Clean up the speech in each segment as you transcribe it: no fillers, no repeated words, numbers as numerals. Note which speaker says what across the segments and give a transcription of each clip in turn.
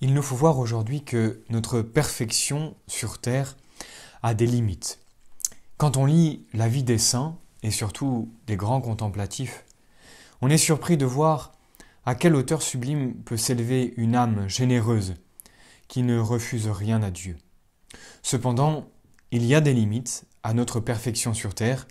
Speaker 1: Il nous faut voir aujourd'hui que notre perfection sur terre a des limites. Quand on lit la vie des saints, et surtout des grands contemplatifs, on est surpris de voir à quelle hauteur sublime peut s'élever une âme généreuse qui ne refuse rien à Dieu. Cependant, il y a des limites à notre perfection sur terre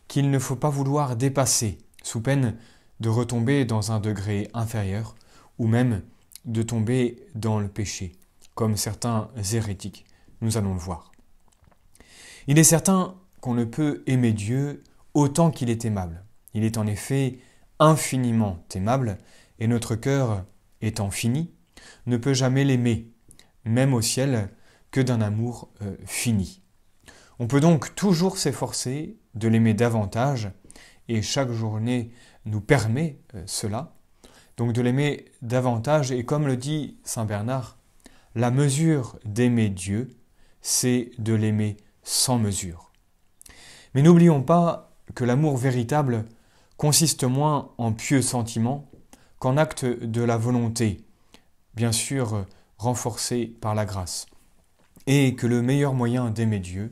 Speaker 1: qu'il ne faut pas vouloir dépasser, sous peine de retomber dans un degré inférieur, ou même de tomber dans le péché, comme certains hérétiques, nous allons le voir. Il est certain qu'on ne peut aimer Dieu autant qu'il est aimable. Il est en effet infiniment aimable, et notre cœur, étant fini, ne peut jamais l'aimer, même au ciel, que d'un amour fini. On peut donc toujours s'efforcer de l'aimer davantage, et chaque journée nous permet cela, donc de l'aimer davantage, et comme le dit saint Bernard, la mesure d'aimer Dieu, c'est de l'aimer sans mesure. Mais n'oublions pas que l'amour véritable consiste moins en pieux sentiments qu'en acte de la volonté, bien sûr renforcé par la grâce, et que le meilleur moyen d'aimer Dieu,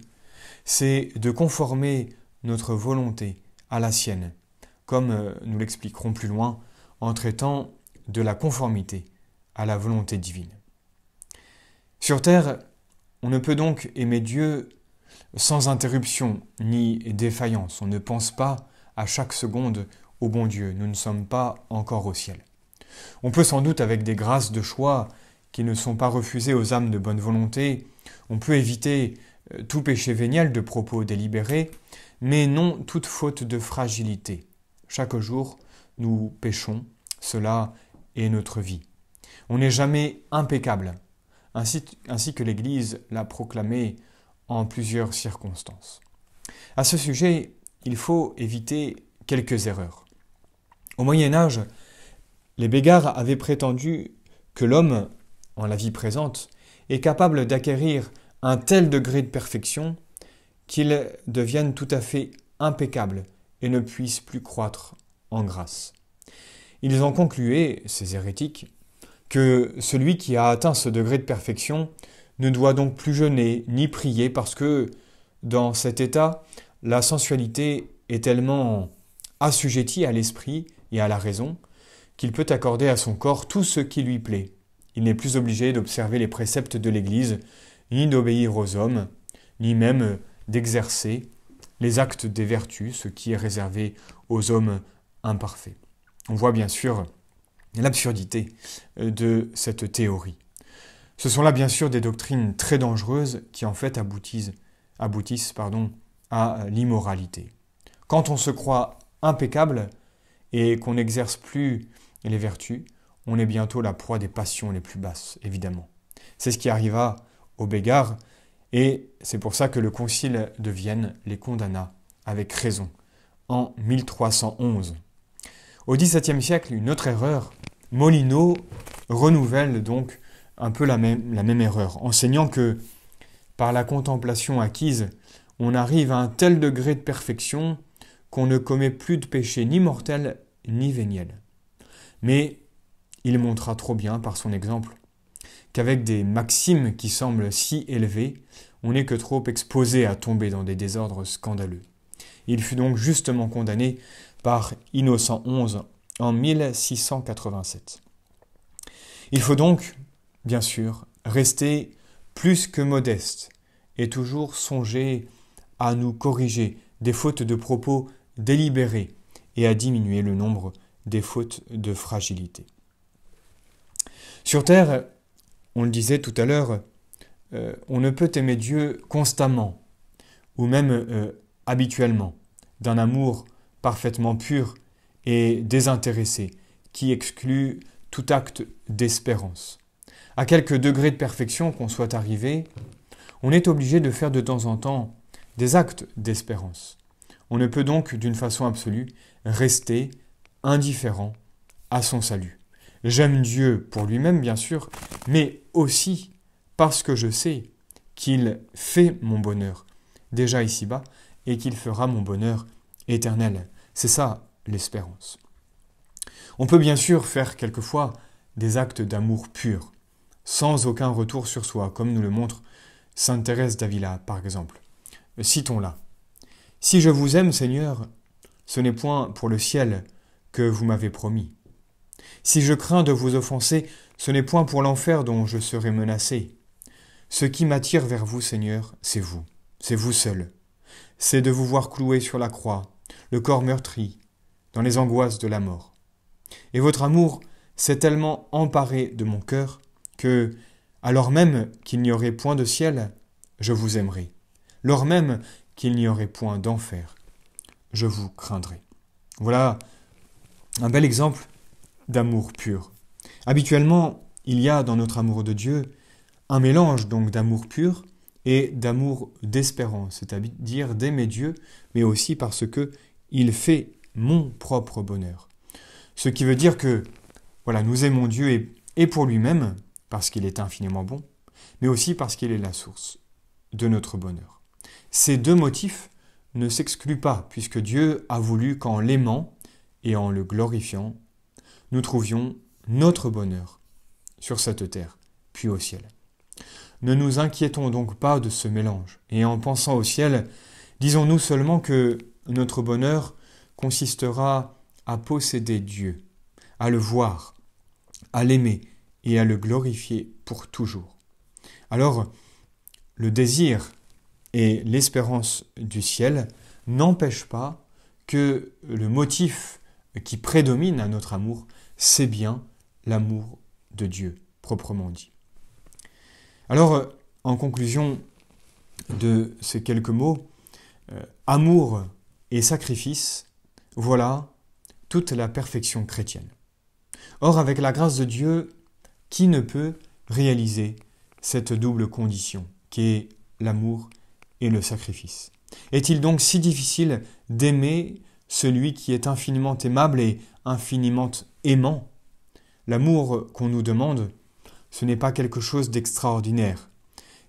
Speaker 1: c'est de conformer notre volonté à la sienne, comme nous l'expliquerons plus loin, en traitant de la conformité à la volonté divine. Sur terre, on ne peut donc aimer Dieu sans interruption ni défaillance. On ne pense pas à chaque seconde au bon Dieu. Nous ne sommes pas encore au ciel. On peut sans doute, avec des grâces de choix qui ne sont pas refusées aux âmes de bonne volonté, on peut éviter tout péché véniel de propos délibérés, mais non toute faute de fragilité. Chaque jour, nous péchons, cela est notre vie. On n'est jamais impeccable, ainsi que l'Église l'a proclamé en plusieurs circonstances. À ce sujet, il faut éviter quelques erreurs. Au Moyen-Âge, les Bégards avaient prétendu que l'homme, en la vie présente, est capable d'acquérir un tel degré de perfection qu'il devienne tout à fait impeccable et ne puisse plus croître en grâce. Ils en concluaient, ces hérétiques, que celui qui a atteint ce degré de perfection ne doit donc plus jeûner ni prier parce que, dans cet état, la sensualité est tellement assujettie à l'esprit et à la raison qu'il peut accorder à son corps tout ce qui lui plaît. Il n'est plus obligé d'observer les préceptes de l'Église, ni d'obéir aux hommes, ni même d'exercer les actes des vertus, ce qui est réservé aux hommes imparfaits. On voit bien sûr l'absurdité de cette théorie. Ce sont là bien sûr des doctrines très dangereuses qui en fait aboutissent à l'immoralité. Quand on se croit impeccable et qu'on n'exerce plus les vertus, on est bientôt la proie des passions les plus basses, évidemment. C'est ce qui arriva aux Bégards, et c'est pour ça que le Concile de Vienne les condamna, avec raison, en 1311. Au XVIIe siècle, une autre erreur, Molineau renouvelle donc un peu la même erreur, enseignant que, par la contemplation acquise, on arrive à un tel degré de perfection qu'on ne commet plus de péché ni mortel ni véniel. Mais il montra trop bien, par son exemple, qu'avec des maximes qui semblent si élevées, on n'est que trop exposé à tomber dans des désordres scandaleux. Il fut donc justement condamné par Innocent XI en 1687. Il faut donc, bien sûr, rester plus que modeste et toujours songer à nous corriger des fautes de propos délibérés et à diminuer le nombre des fautes de fragilité. Sur terre, on le disait tout à l'heure, on ne peut aimer Dieu constamment ou même habituellement, d'un amour parfaitement pur et désintéressé, qui exclut tout acte d'espérance. À quelque degré de perfection qu'on soit arrivé, on est obligé de faire de temps en temps des actes d'espérance. On ne peut donc, d'une façon absolue, rester indifférent à son salut. J'aime Dieu pour lui-même, bien sûr, mais aussi parce que je sais qu'il fait mon bonheur, déjà ici-bas, et qu'il fera mon bonheur éternel. C'est ça, l'espérance. On peut bien sûr faire quelquefois des actes d'amour pur, sans aucun retour sur soi, comme nous le montre sainte Thérèse d'Avila, par exemple. Citons-la. « Si je vous aime, Seigneur, ce n'est point pour le ciel que vous m'avez promis. Si je crains de vous offenser, ce n'est point pour l'enfer dont je serai menacé. Ce qui m'attire vers vous, Seigneur, c'est vous seul. C'est de vous voir cloué sur la croix, le corps meurtri, dans les angoisses de la mort. Et votre amour s'est tellement emparé de mon cœur que, alors même qu'il n'y aurait point de ciel, je vous aimerai. Lors même qu'il n'y aurait point d'enfer, je vous craindrai. » Voilà un bel exemple d'amour pur. Habituellement, il y a dans notre amour de Dieu un mélange donc d'amour pur et d'amour d'espérance, c'est-à-dire d'aimer Dieu, mais aussi parce que il fait mon propre bonheur. Ce qui veut dire que voilà, nous aimons Dieu et pour lui-même, parce qu'il est infiniment bon, mais aussi parce qu'il est la source de notre bonheur. Ces deux motifs ne s'excluent pas, puisque Dieu a voulu qu'en l'aimant et en le glorifiant, nous trouvions notre bonheur sur cette terre, puis au ciel. Ne nous inquiétons donc pas de ce mélange, et en pensant au ciel, disons-nous seulement que notre bonheur consistera à posséder Dieu, à le voir, à l'aimer et à le glorifier pour toujours. Alors, le désir et l'espérance du ciel n'empêchent pas que le motif qui prédomine à notre amour, c'est bien l'amour de Dieu, proprement dit. Alors, en conclusion de ces quelques mots, amour et sacrifice, voilà toute la perfection chrétienne. Or, avec la grâce de Dieu, qui ne peut réaliser cette double condition, qui est l'amour et le sacrifice? Est-il donc si difficile d'aimer celui qui est infiniment aimable et infiniment aimant? L'amour qu'on nous demande, ce n'est pas quelque chose d'extraordinaire.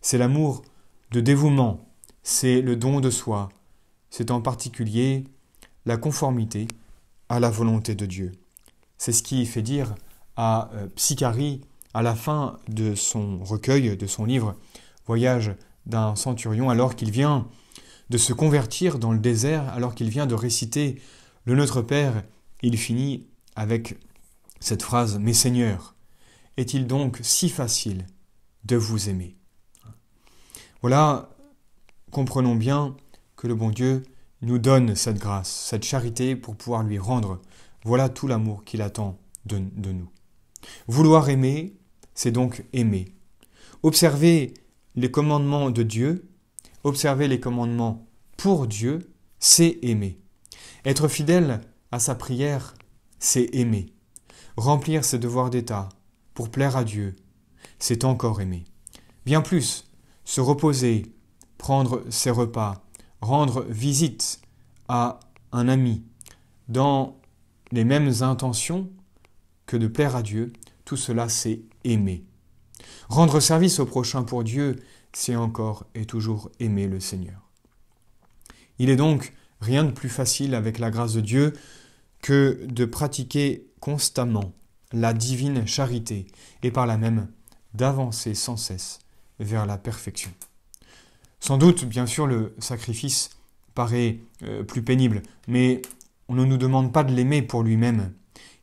Speaker 1: C'est l'amour de dévouement, c'est le don de soi, c'est en particulier la conformité à la volonté de Dieu. C'est ce qui fait dire à Psychari, à la fin de son recueil, de son livre « Voyage d'un centurion », alors qu'il vient de se convertir dans le désert, alors qu'il vient de réciter le Notre Père, il finit avec cette phrase « Mes seigneurs, est-il donc si facile de vous aimer ?» Voilà, comprenons bien que le bon Dieu nous donne cette grâce, cette charité pour pouvoir lui rendre. Voilà tout l'amour qu'il attend de nous. Vouloir aimer, c'est donc aimer. Observer les commandements de Dieu, observer les commandements pour Dieu, c'est aimer. Être fidèle à sa prière, c'est aimer. Remplir ses devoirs d'État pour plaire à Dieu, c'est encore aimer. Bien plus, se reposer, prendre ses repas, rendre visite à un ami, dans les mêmes intentions que de plaire à Dieu, tout cela c'est aimer. Rendre service au prochain pour Dieu, c'est encore et toujours aimer le Seigneur. Il est donc rien de plus facile avec la grâce de Dieu que de pratiquer constamment la divine charité et par là même d'avancer sans cesse vers la perfection. Sans doute, bien sûr, le sacrifice paraît plus pénible, mais on ne nous demande pas de l'aimer pour lui-même.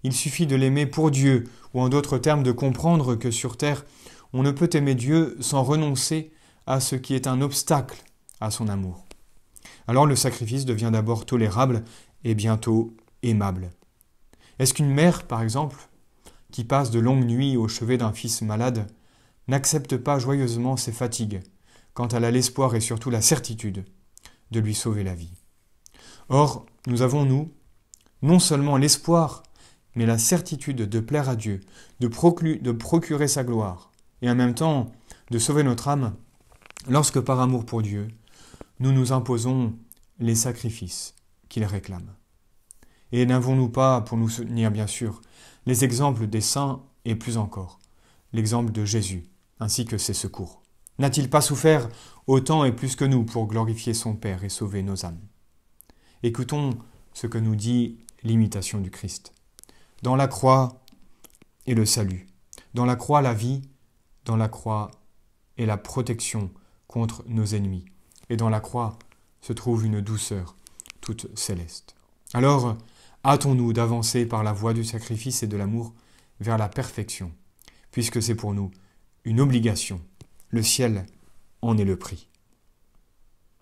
Speaker 1: Il suffit de l'aimer pour Dieu, ou en d'autres termes de comprendre que sur terre, on ne peut aimer Dieu sans renoncer à ce qui est un obstacle à son amour. Alors le sacrifice devient d'abord tolérable et bientôt aimable. Est-ce qu'une mère, par exemple, qui passe de longues nuits au chevet d'un fils malade, n'accepte pas joyeusement ses fatigues, quand elle a l'espoir et surtout la certitude de lui sauver la vie? Or, nous avons, nous, non seulement l'espoir, mais la certitude de plaire à Dieu, de procurer sa gloire, et en même temps de sauver notre âme, lorsque par amour pour Dieu, nous nous imposons les sacrifices qu'il réclame. Et n'avons-nous pas, pour nous soutenir bien sûr, les exemples des saints et plus encore, l'exemple de Jésus, ainsi que ses secours? N'a-t-il pas souffert autant et plus que nous pour glorifier son Père et sauver nos âmes? Écoutons ce que nous dit l'imitation du Christ. Dans la croix est le salut, dans la croix la vie, dans la croix est la protection contre nos ennemis. Et dans la croix se trouve une douceur toute céleste. Alors, hâtons-nous d'avancer par la voie du sacrifice et de l'amour vers la perfection, puisque c'est pour nous une obligation. Le ciel en est le prix.